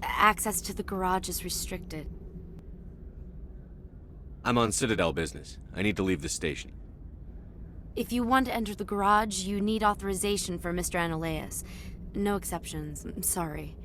Access to the garage is restricted. I'm on Citadel business. I need to leave the station. If you want to enter the garage, you need authorization for Mr. Analeas. No exceptions. I'm sorry.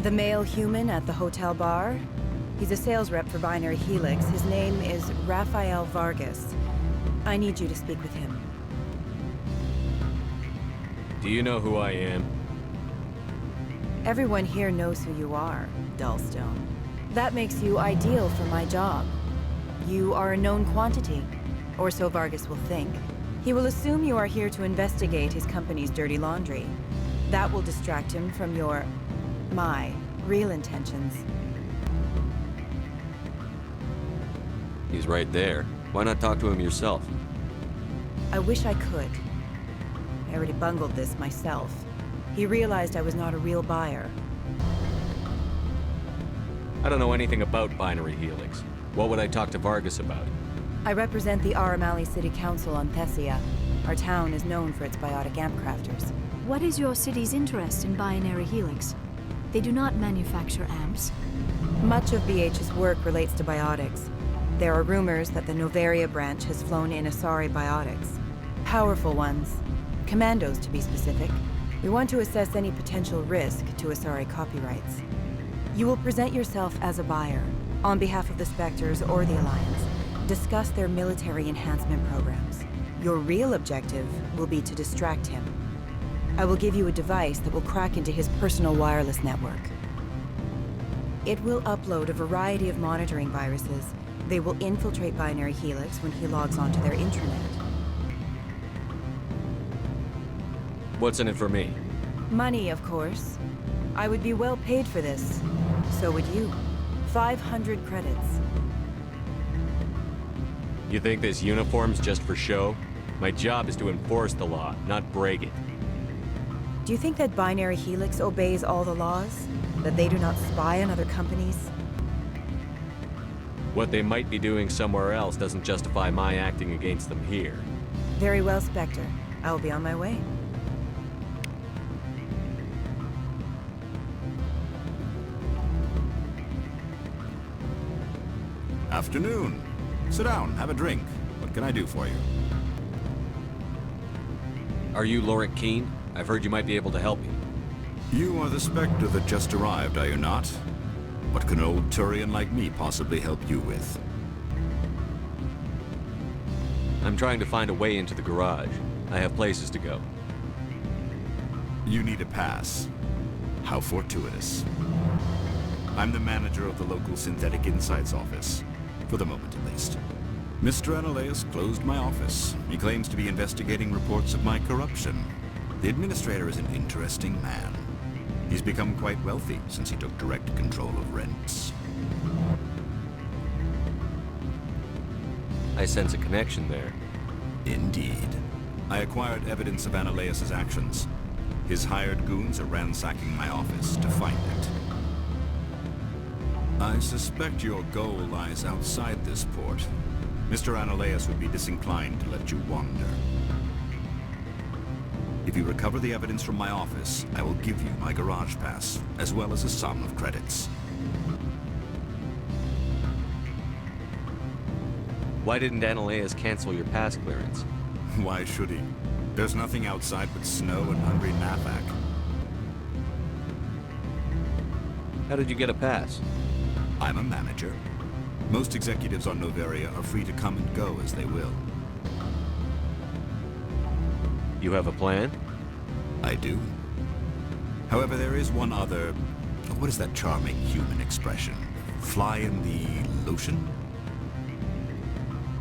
The male human at the hotel bar? He's a sales rep for Binary Helix. His name is Rafael Vargas. I need you to speak with him. Do you know who I am? Everyone here knows who you are, Dullstone. That makes you ideal for my job. You are a known quantity, or so Vargas will think. He will assume you are here to investigate his company's dirty laundry. That will distract him from my real intentions. He's right there. Why not talk to him yourself? I wish I could. I already bungled this myself. He realized I was not a real buyer. I don't know anything about Binary Helix. What would I talk to Vargas about? I represent the Aramali City Council on Thessia. Our town is known for its biotic amp crafters. What is your city's interest in Binary Helix? They do not manufacture amps. Much of BH's work relates to biotics. There are rumors that the Novaria branch has flown in Asari biotics. Powerful ones. Commandos, to be specific. We want to assess any potential risk to Asari copyrights. You will present yourself as a buyer, on behalf of the Spectres or the Alliance. Discuss their military enhancement programs. Your real objective will be to distract him. I will give you a device that will crack into his personal wireless network. It will upload a variety of monitoring viruses. They will infiltrate Binary Helix when he logs onto their intranet. What's in it for me? Money, of course. I would be well paid for this. So would you. 500 credits. You think this uniform's just for show? My job is to enforce the law, not break it. Do you think that Binary Helix obeys all the laws? That they do not spy on other companies? What they might be doing somewhere else doesn't justify my acting against them here. Very well, Spectre. I will be on my way. Afternoon. Sit down, have a drink. What can I do for you? Are you Lorik Keene? I've heard you might be able to help me. You are the Spectre that just arrived, are you not? What can an old Turian like me possibly help you with? I'm trying to find a way into the garage. I have places to go. You need a pass. How fortuitous. I'm the manager of the local Synthetic Insights office. For the moment, at least. Mr. Analeas closed my office. He claims to be investigating reports of my corruption. The administrator is an interesting man. He's become quite wealthy since he took direct control of rents. I sense a connection there. Indeed. I acquired evidence of Analeas' actions. His hired goons are ransacking my office to find it. I suspect your goal lies outside this port. Mr. Analeas would be disinclined to let you wander. If you recover the evidence from my office, I will give you my garage pass, as well as a sum of credits. Why didn't Analeas cancel your pass clearance? Why should he? There's nothing outside but snow and hungry Nafak. How did you get a pass? I'm a manager. Most executives on Novaria are free to come and go as they will. You have a plan? I do. However, there is one other... What is that charming human expression? Fly in the lotion?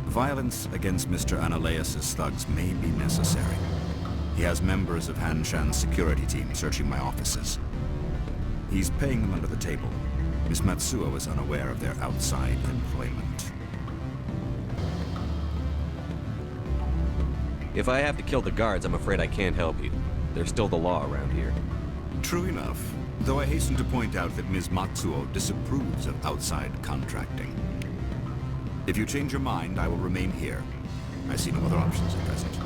Violence against Mr. Analeas' thugs may be necessary. He has members of Han Shan's security team searching my offices. He's paying them under the table. Miss Matsuo is unaware of their outside employment. If I have to kill the guards, I'm afraid I can't help you. There's still the law around here. True enough, though I hasten to point out that Ms. Matsuo disapproves of outside contracting. If you change your mind, I will remain here. I see no other options at present.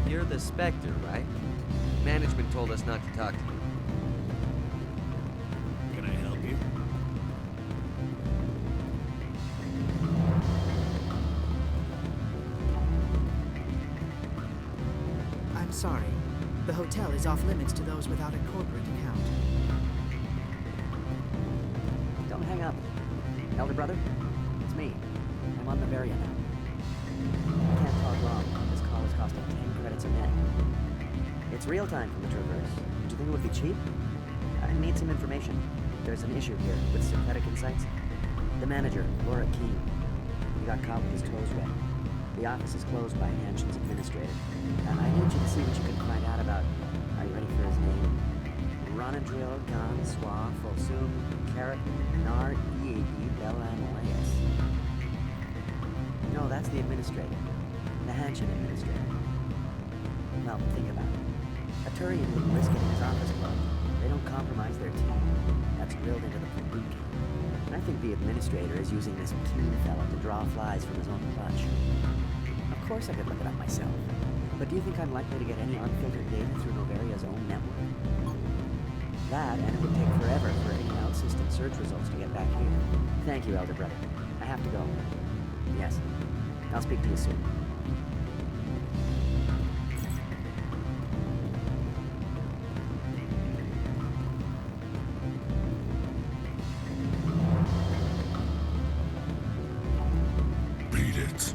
You're the Spectre, right? Management told us not to talk to you. Can I help you? I'm sorry. The hotel is off limits to those without a corporate account. Don't hang up. Elder brother, it's me. I'm on Bavaria now. I can't talk long. This call is costing 10 credits a minute. It's real time from the Traverse. Do you think it would be cheap? I need some information. There's an issue here with synthetic insights. The manager, Laura Keene, he got caught with his toes wet. The office is closed by Hanshin's administrator. I need you to see what you can find out about... Are you ready for his name? Ronadril, Gon, Swa, Folsum, Keratin, Nar, Ead, Belanaleas. No, that's the administrator. The Hanshin administrator. Well, think about it. A Turian wouldn't risk getting his office closed. They don't compromise their team. That's drilled into them from boot camp. And I think the administrator is using this Keene fella to draw flies from his own clutch. Of course I could look it up myself. But do you think I'm likely to get any unfiltered data through Novaria's own network? That, and it would take forever for any out-system search results to get back here. Thank you, Elder Brother. I have to go. Yes. I'll speak to you soon. Beat it.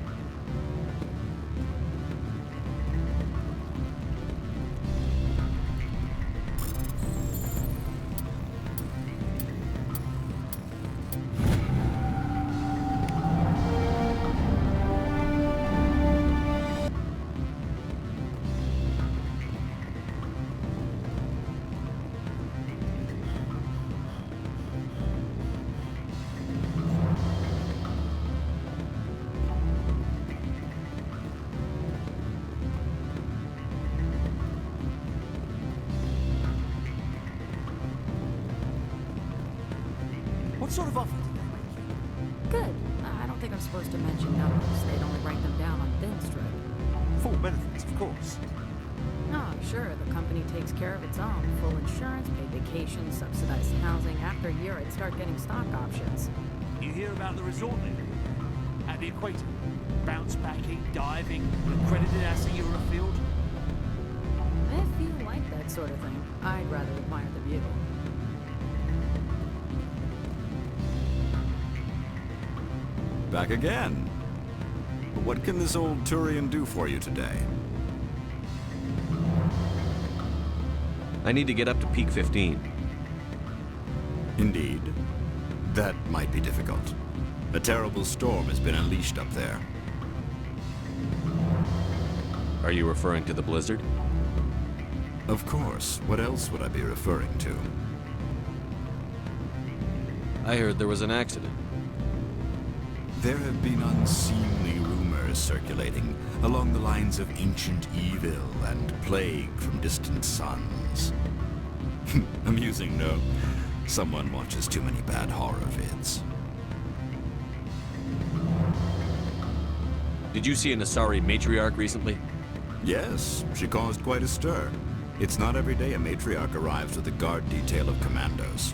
What sort of offer did they make you? Good. I don't think I'm supposed to mention numbers. They'd only write them down on thin strip. Full benefits, of course. Oh, sure. The company takes care of its own. Full insurance, paid vacation, subsidized housing. After a year, I'd start getting stock options. You hear about the resort then? At the equator? Bounce backing, diving, an accredited asset Eurofield? If you like that sort of thing, I'd rather admire the view. Back again. What can this old Turian do for you today? I need to get up to peak 15. Indeed. That might be difficult. A terrible storm has been unleashed up there. Are you referring to the blizzard? Of course. What else would I be referring to? I heard there was an accident. There have been unseemly rumors circulating along the lines of ancient evil and plague from distant suns. Amusing, no? Someone watches too many bad horror vids. Did you see an Asari matriarch recently? Yes, she caused quite a stir. It's not every day a matriarch arrives with a guard detail of commandos.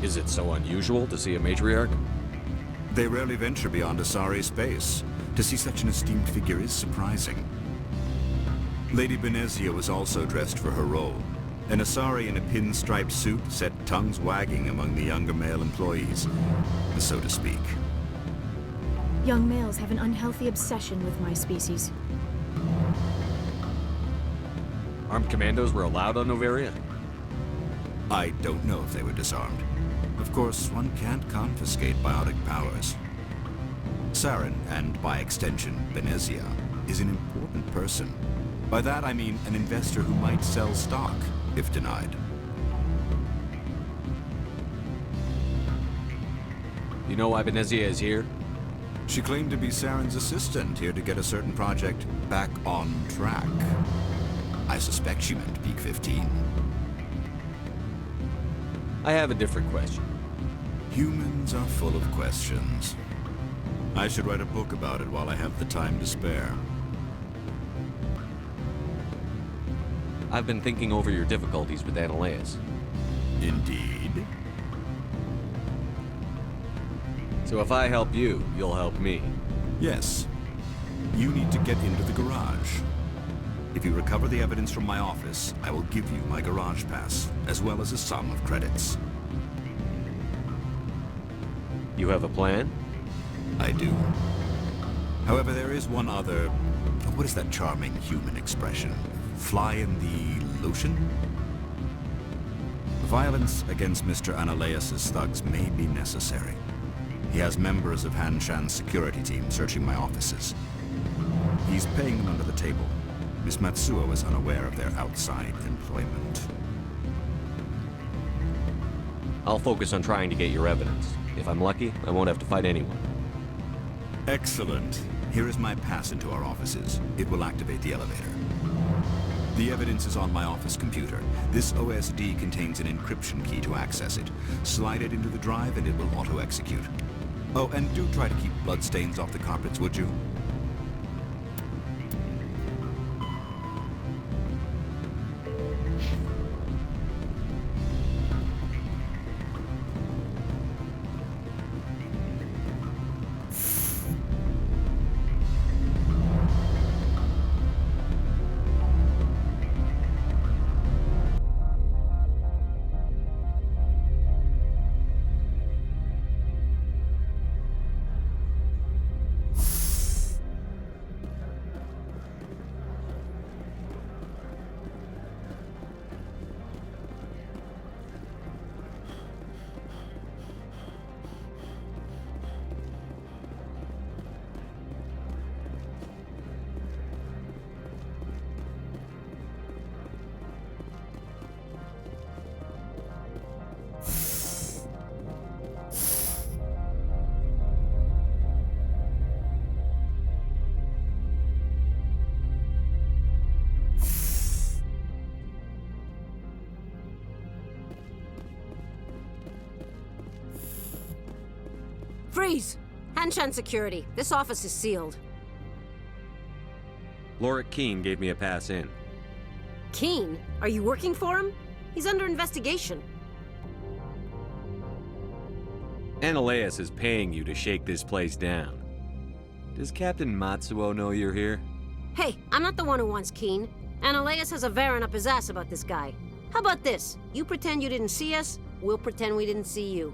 Is it so unusual to see a matriarch? They rarely venture beyond Asari space. To see such an esteemed figure is surprising. Lady Benezia was also dressed for her role. An Asari in a pinstriped suit set tongues wagging among the younger male employees, so to speak. Young males have an unhealthy obsession with my species. Armed commandos were allowed on Noveria? I don't know if they were disarmed. Of course, one can't confiscate biotic powers. Saren, and by extension, Benezia, is an important person. By that I mean an investor who might sell stock, if denied. You know why Benezia is here? She claimed to be Saren's assistant, here to get a certain project back on track. I suspect she meant Peak 15. I have a different question. Humans are full of questions. I should write a book about it while I have the time to spare. I've been thinking over your difficulties with Analeus. Indeed. So if I help you, you'll help me. Yes. You need to get into the garage. If you recover the evidence from my office, I will give you my garage pass, as well as a sum of credits. You have a plan? I do. However, there is one other... What is that charming human expression? Fly in the lotion? Violence against Mr. Analeus' thugs may be necessary. He has members of Han Shan's security team searching my offices. He's paying them under the table. Miss Matsuo is unaware of their outside employment. I'll focus on trying to get your evidence. If I'm lucky, I won't have to fight anyone. Excellent. Here is my pass into our offices. It will activate the elevator. The evidence is on my office computer. This OSD contains an encryption key to access it. Slide it into the drive and it will auto-execute. Oh, and do try to keep bloodstains off the carpets, would you? Freeze! Hanshan security. This office is sealed. Lorik Keene gave me a pass in. Keene? Are you working for him? He's under investigation. Analeus is paying you to shake this place down. Does Captain Matsuo know you're here? Hey, I'm not the one who wants Keene. Analeus has a Varen up his ass about this guy. How about this? You pretend you didn't see us, we'll pretend we didn't see you.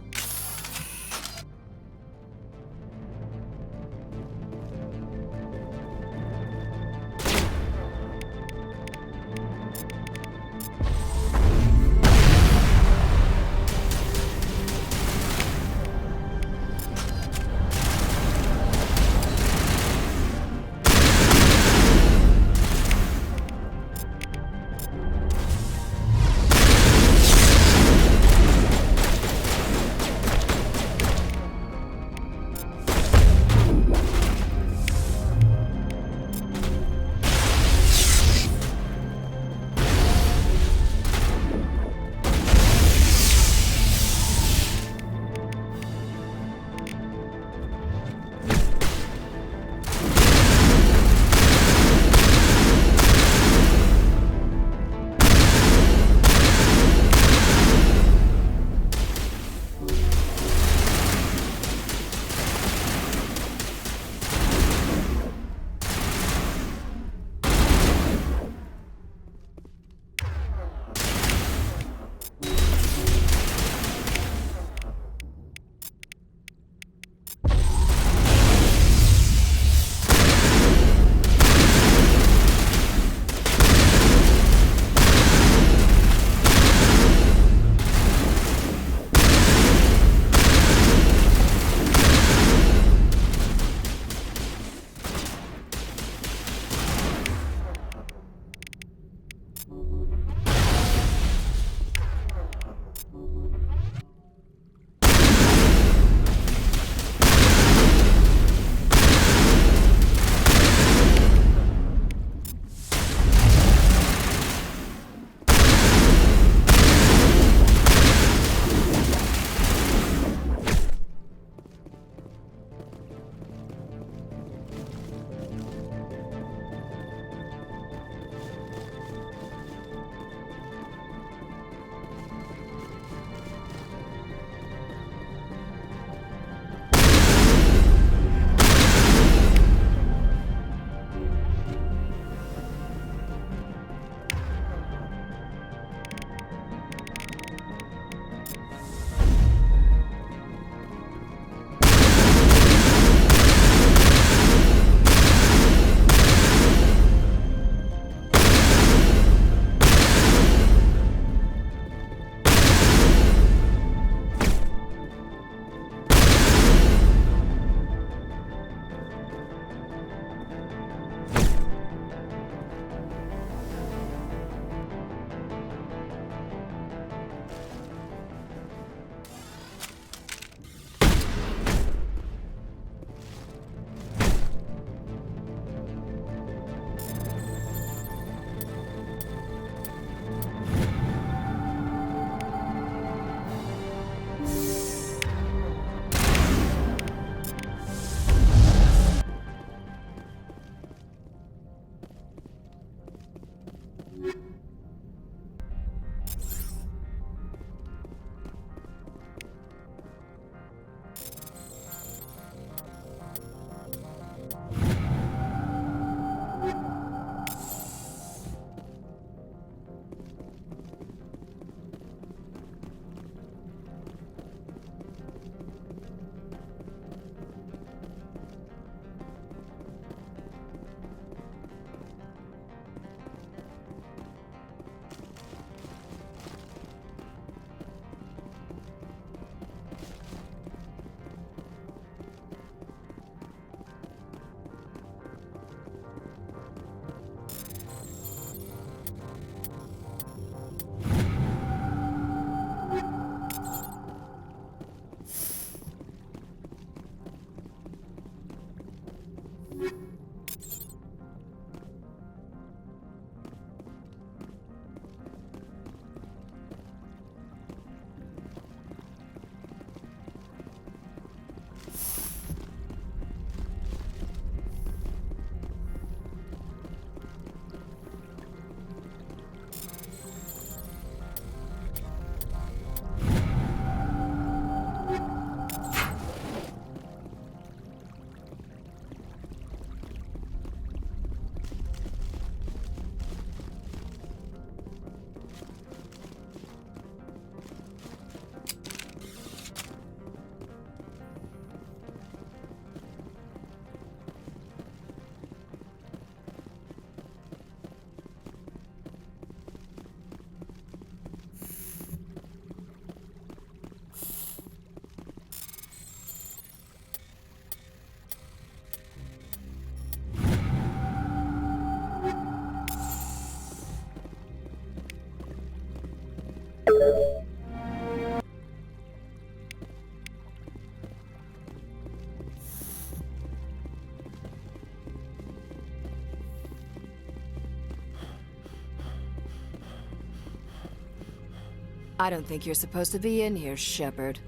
I don't think you're supposed to be in here, Shepard.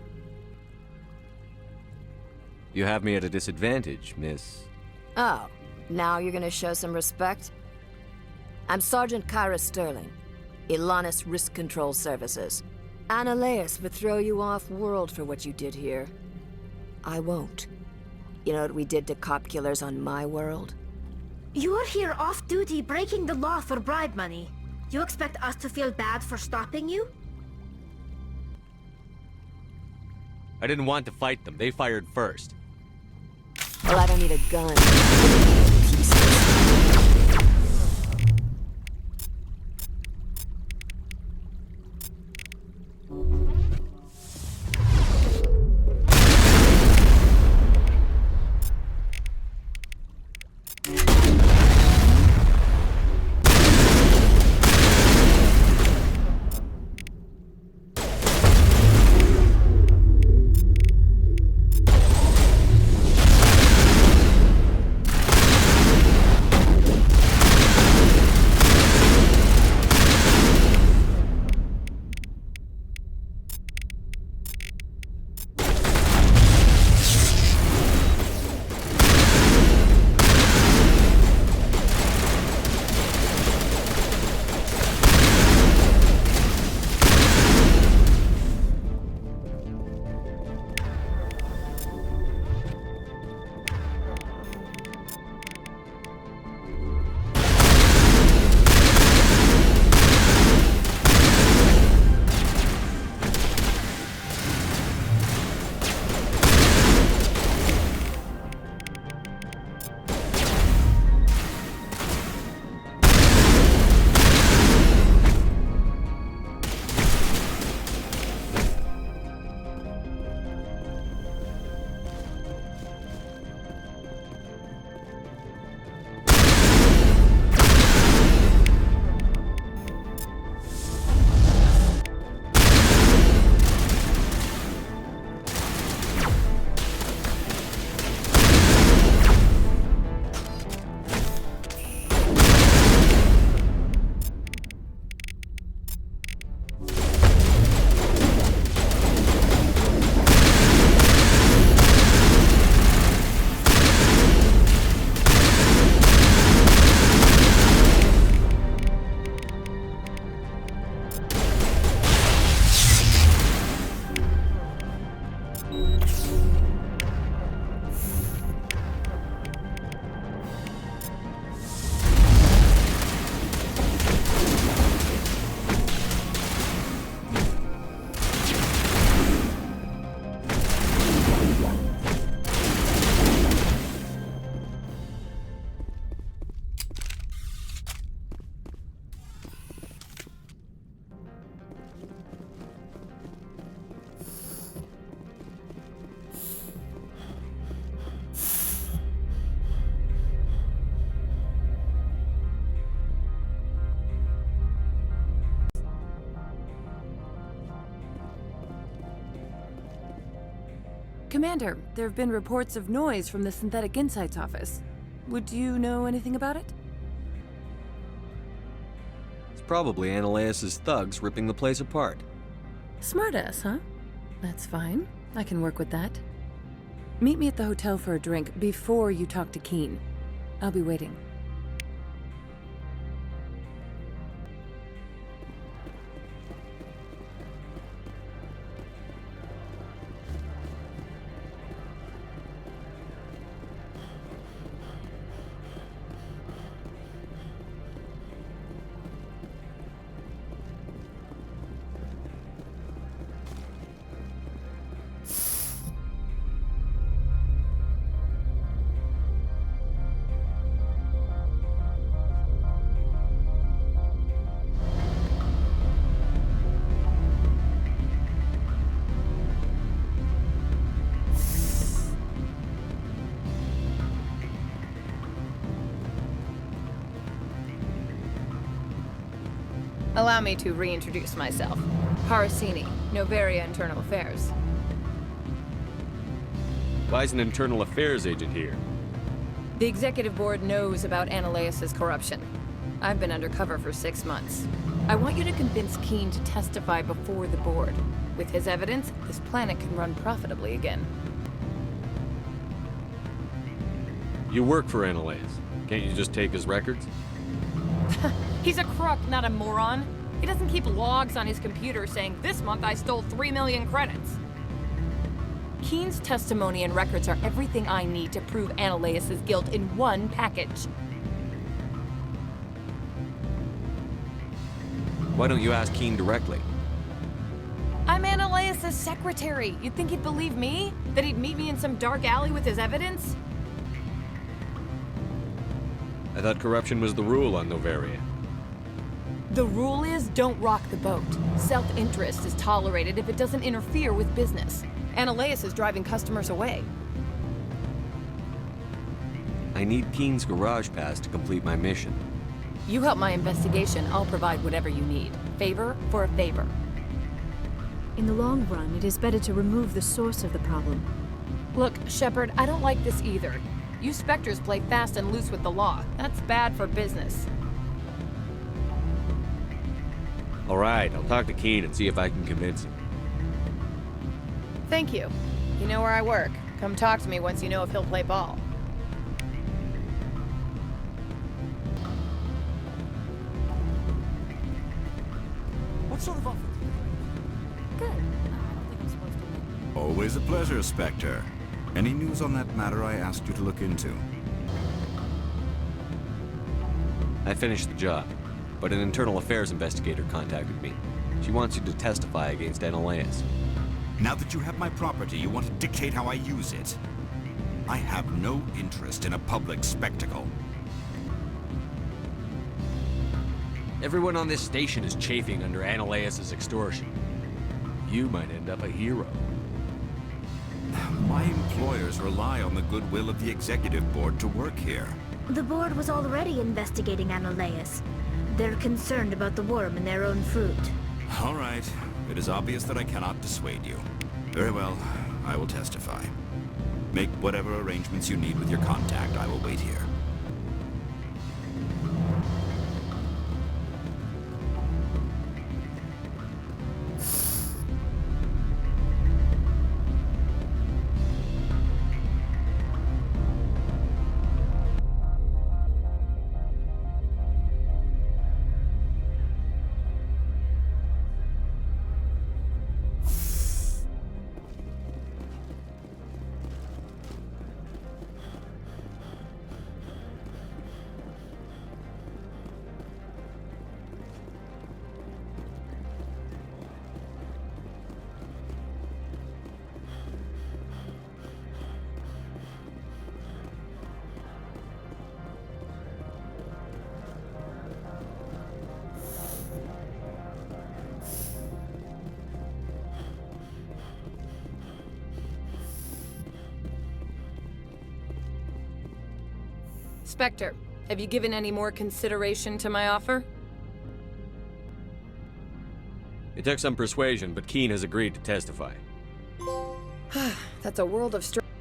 You have me at a disadvantage, miss. Oh, now you're gonna show some respect? I'm Sergeant Kyra Sterling, Ilanis Risk Control Services. Annaleus would throw you off-world for what you did here. I won't. You know what we did to cop killers on my world? You're here off-duty breaking the law for bribe money. You expect us to feel bad for stopping you? I didn't want to fight them. They fired first. Well, I don't need a gun. Commander, there have been reports of noise from the Synthetic Insights office. Would you know anything about it? It's probably Annaleus' thugs ripping the place apart. Smartass, huh? That's fine. I can work with that. Meet me at the hotel for a drink before you talk to Keen. I'll be waiting. Allow me to reintroduce myself. Harasini, Novaria Internal Affairs. Why is an internal affairs agent here? The Executive Board knows about Annaleus' corruption. I've been undercover for 6 months. I want you to convince Keen to testify before the board. With his evidence, this planet can run profitably again. You work for Analaeus. Can't you just take his records? He's a crook, not a moron. He doesn't keep logs on his computer saying, this month I stole 3 million credits. Keen's testimony and records are everything I need to prove Analaeus' guilt in one package. Why don't you ask Keen directly? I'm Analaeus' secretary. You'd think he'd believe me? That he'd meet me in some dark alley with his evidence? I thought corruption was the rule on Novaria. The rule is, don't rock the boat. Self-interest is tolerated if it doesn't interfere with business. Analaeus is driving customers away. I need Keen's garage pass to complete my mission. You help my investigation, I'll provide whatever you need. Favor for a favor. In the long run, it is better to remove the source of the problem. Look, Shepard, I don't like this either. You Spectres play fast and loose with the law. That's bad for business. All right, I'll talk to Keen and see if I can convince him. Thank you. You know where I work. Come talk to me once you know if he'll play ball. What sort of offer? Good. I don't think I'm supposed to. Always a pleasure, Spectre. Any news on that matter I asked you to look into? I finished the job, but an internal affairs investigator contacted me. She wants you to testify against Analaeus. Now that you have my property, you want to dictate how I use it. I have no interest in a public spectacle. Everyone on this station is chafing under Analaeus' extortion. You might end up a hero. My employers rely on the goodwill of the executive board to work here. The board was already investigating Analaeus. They're concerned about the worm in their own fruit. All right. It is obvious that I cannot dissuade you. Very well. I will testify. Make whatever arrangements you need with your contact. I will wait here. Spectre, have you given any more consideration to my offer? It took some persuasion, but Keen has agreed to testify. That's a world of strength.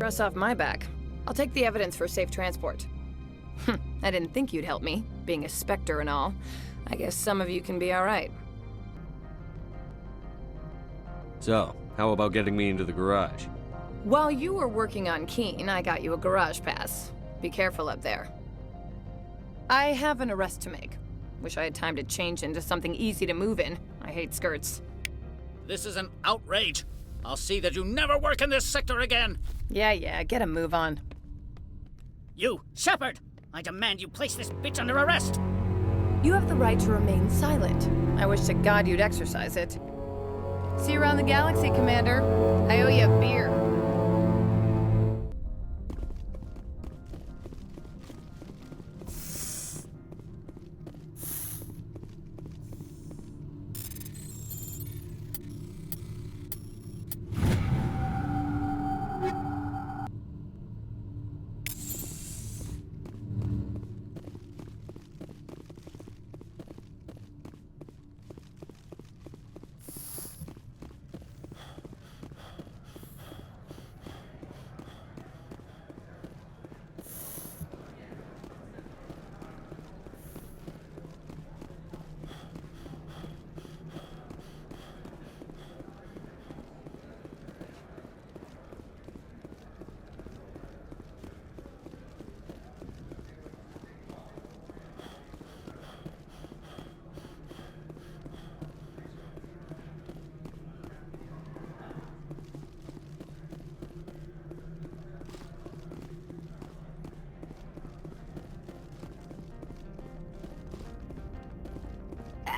Dress off my back. I'll take the evidence for safe transport. I didn't think you'd help me, being a Spectre and all. I guess some of you can be alright. So, how about getting me into the garage? While you were working on Keen, I got you a garage pass. Be careful up there. I have an arrest to make. Wish I had time to change into something easy to move in. I hate skirts. This is an outrage. I'll see that you never work in this sector again. Yeah, get a move on. You, Shepard! I demand you place this bitch under arrest! You have the right to remain silent. I wish to God you'd exercise it. See you around the galaxy, Commander. I owe you a beer.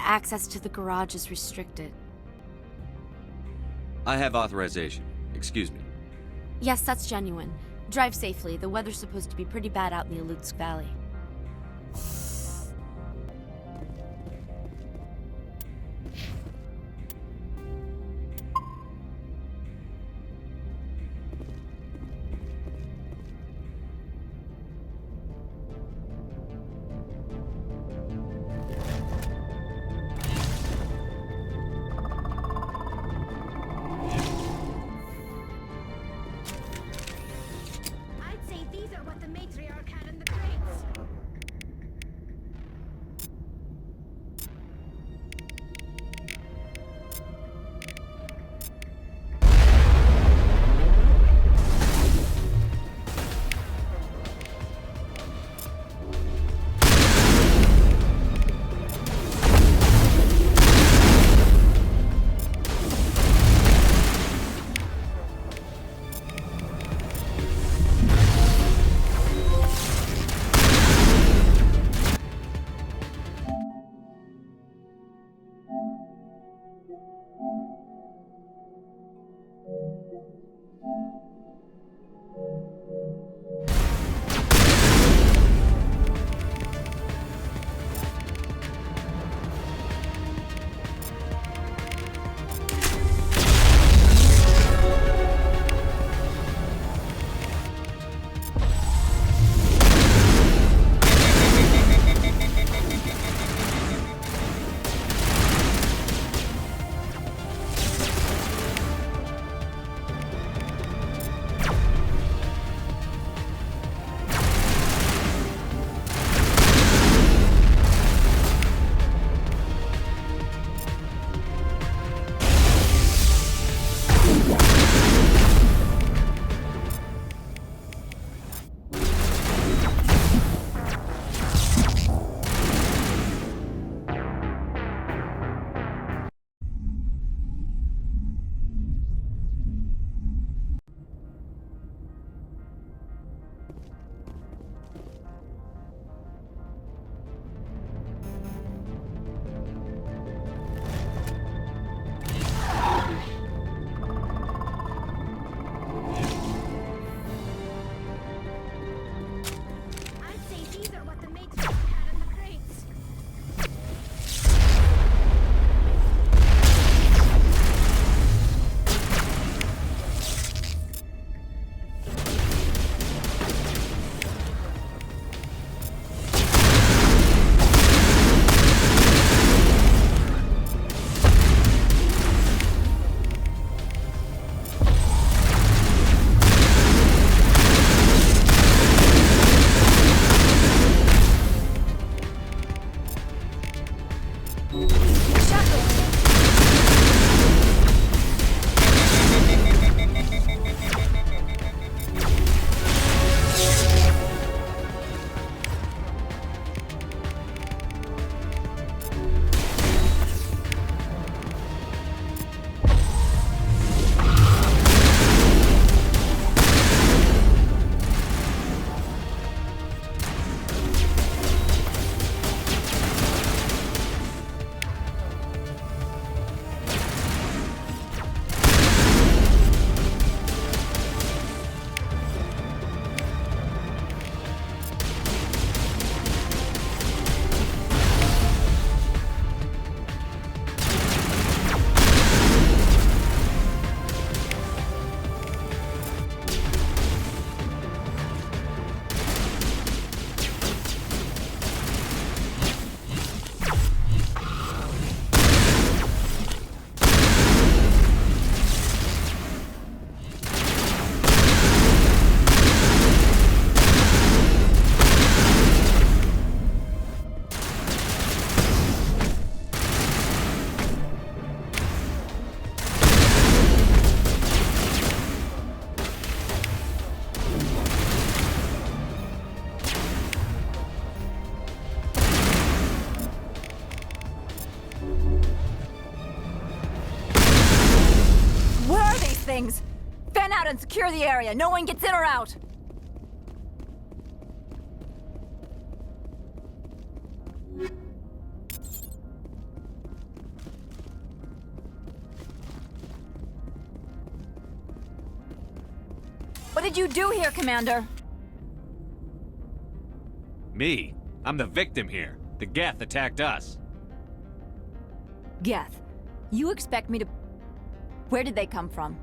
access to the garage is restricted. I have authorization. Excuse me. Yes, that's genuine. Drive safely. The weather's supposed to be pretty bad out in the Alutsk Valley. I'd say these are what the matriarch had in the crates. I'd say these are what the matriarch had in the crates. Things! Fan out and secure the area. No one gets in or out. did you do here, Commander? Me? I'm the victim here. The Geth attacked us. Geth. You expect me to... Where did they come from?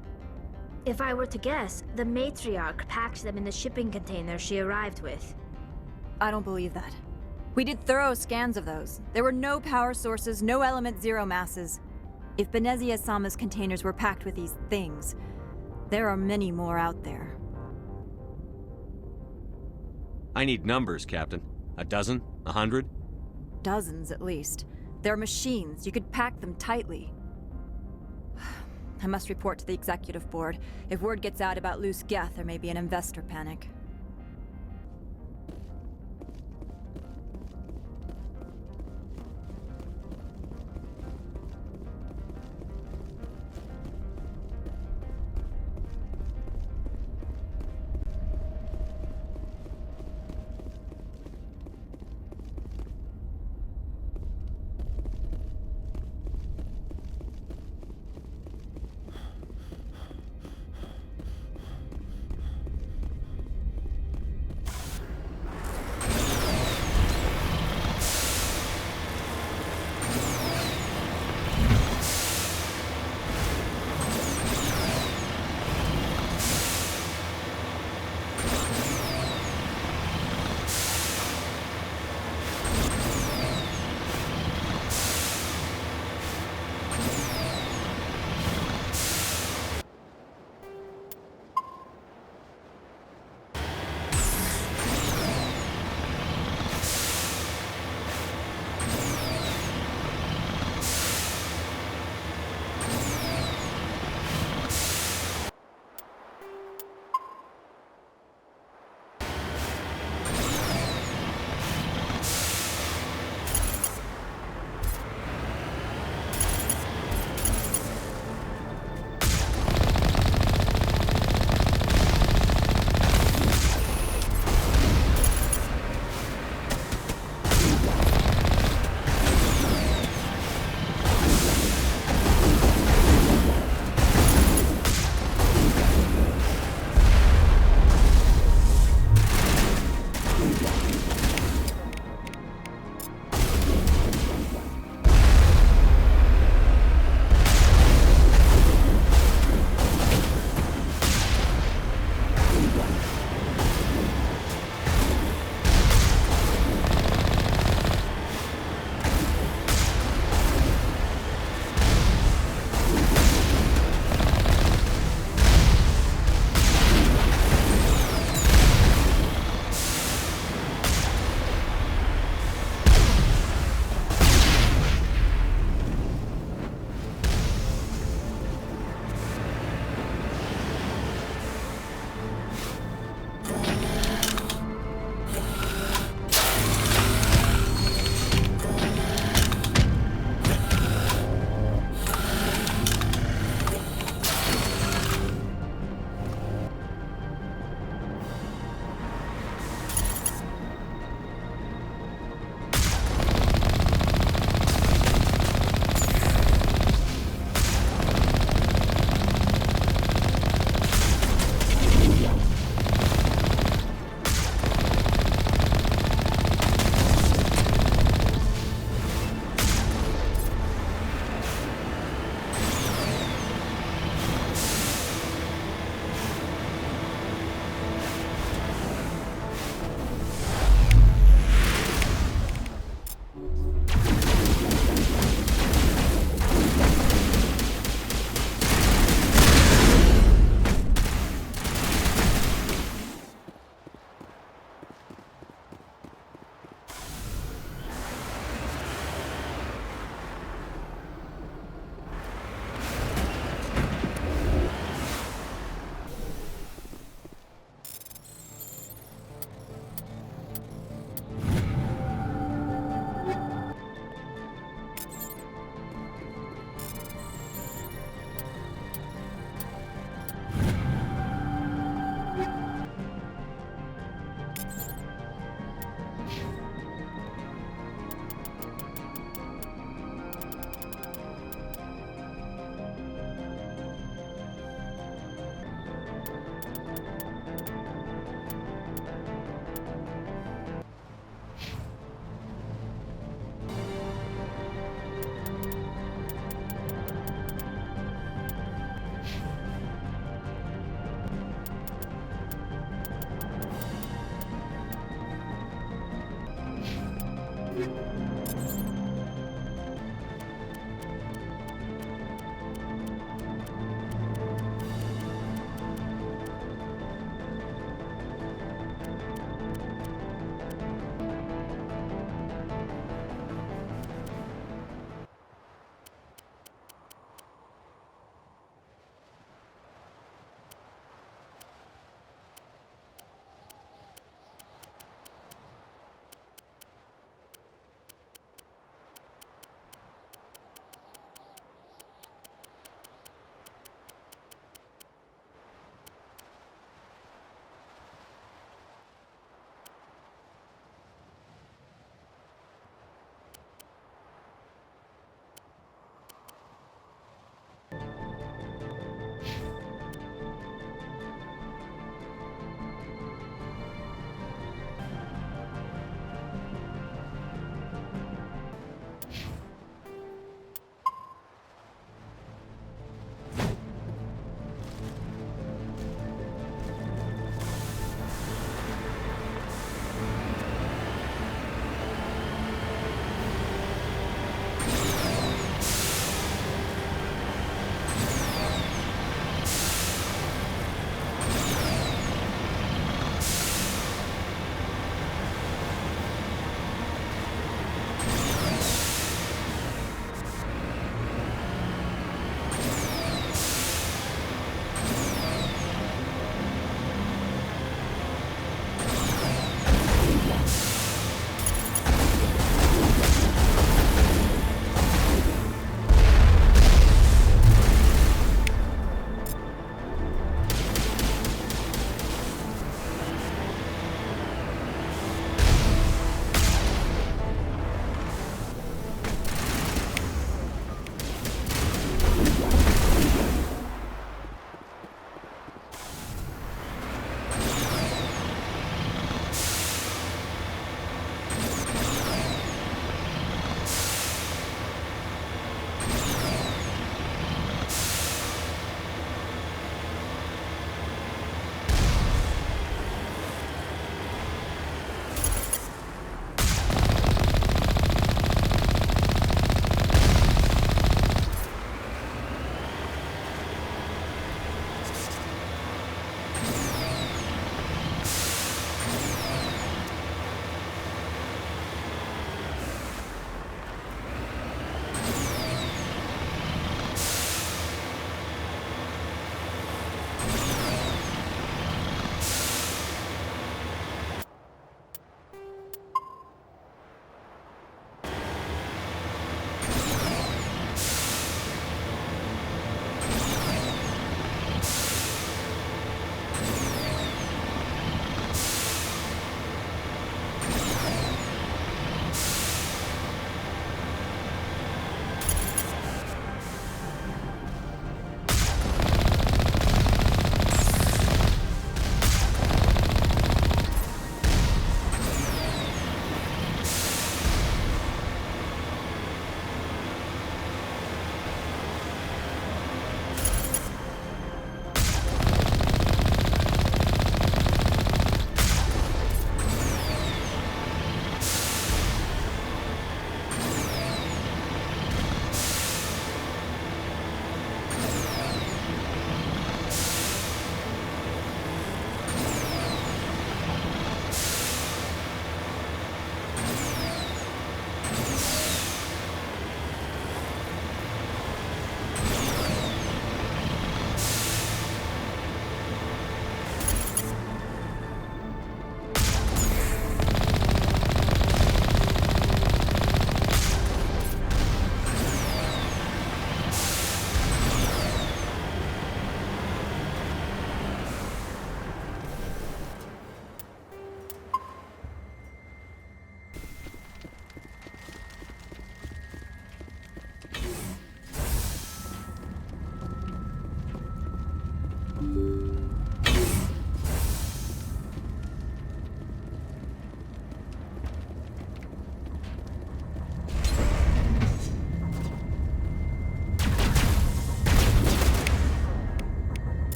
If I were to guess, the matriarch packed them in the shipping container she arrived with. I don't believe that. We did thorough scans of those. There were no power sources, no element zero masses. If Benezia Sama's containers were packed with these things, there are many more out there. I need numbers, Captain. A dozen? 100? Dozens, at least. They're machines. You could pack them tightly. I must report to the executive board. If word gets out about loose Geth, there may be an investor panic.